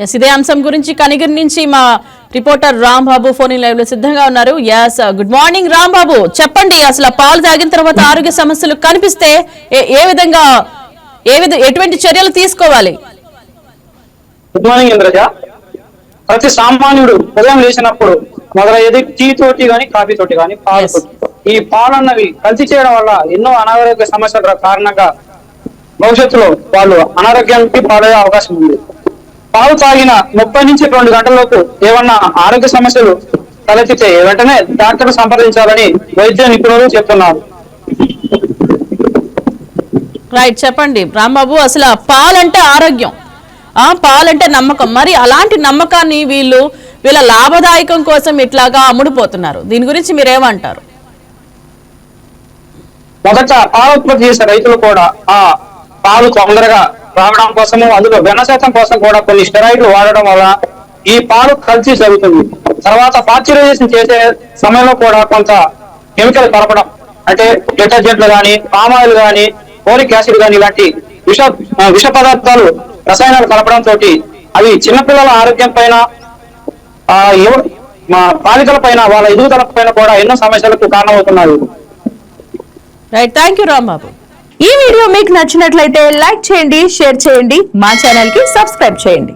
ఇదే అంశం గురించి కనిగిరి నుంచి మా రిపోర్టర్ రాంబాబు ఫోన్ లైవ్ లో సిద్ధంగా ఉన్నారు. గుడ్ మార్నింగ్ రాంబాబు, చెప్పండి అసలు పాలు తాగిన తర్వాత ఆరోగ్య సమస్యలు కనిపిస్తే ఎటువంటి చర్యలు తీసుకోవాలి? Good morning Indraja. ప్రతి సామాన్యుడు ఉదయం లేచినప్పుడు మొదలయ్యేది టీ తోటి గాని కాఫీ తోటి గాని పాలు తోటి. ఈ పాలు అన్నవి కల్తీ చేయడం వల్ల ఎన్నో అనారోగ్య సమస్యల కారణంగా భవిష్యత్తులో వాళ్ళు అనారోగ్యానికి పాలయ్యే అవకాశం ఉంది. పాలు తాగిన 30 నుంచి 2 గంటలలోపు ఏమన్నా ఆరోగ్య సమస్యలు తలెత్తితే వెంటనే డాక్టర్ సంప్రదించాలని వైద్య నిపుణులు చెప్తున్నారు. రైట్, చెప్పండి రాంబాబు, అసలు పాలంటే ఆరోగ్యం, పాలంటే నమ్మకం, మరి అలాంటి నమ్మకాన్ని వీళ్ళ లాభదాయకం కోసం ఇట్లాగా అమ్ముడుపోతున్నారు. దీని గురించి మీరేమంటారు? మొదట పాల ఉత్పత్తి చేసే రైతులు కూడా ఆ పాలు తొందరగా రావడం కోసము, అందులో వెన్న శాతం కోసం కూడా కొన్ని స్టెరాయిడ్లు వాడడం వల్ల ఈ పాలు కల్తీ జరుగుతుంది. తర్వాత పాశ్చరైజేషన్ చేసే సమయంలో కూడా కొంత కెమికల్ కలపడం, అంటే డిటర్జెంట్లు కానీ, పామాయిల్ కానీ, ఫోలిక్ యాసిడ్ కానీ ఇలాంటి విష పదార్థాలు, రసాయనాలు కలపడం తోటి అవి చిన్నపిల్లల ఆరోగ్యం పైన, బాలికల పైన, వాళ్ళ ఎదుగుదల పైన కూడా ఎన్నో సమస్యలకు కారణమవుతున్నారు. Right, thank you Rambabu. ఈ వీడియో మీకు నచ్చినట్లయితే లైక్ చేయండి, షేర్ చేయండి, మా ఛానల్ కి సబ్స్క్రైబ్ చేయండి.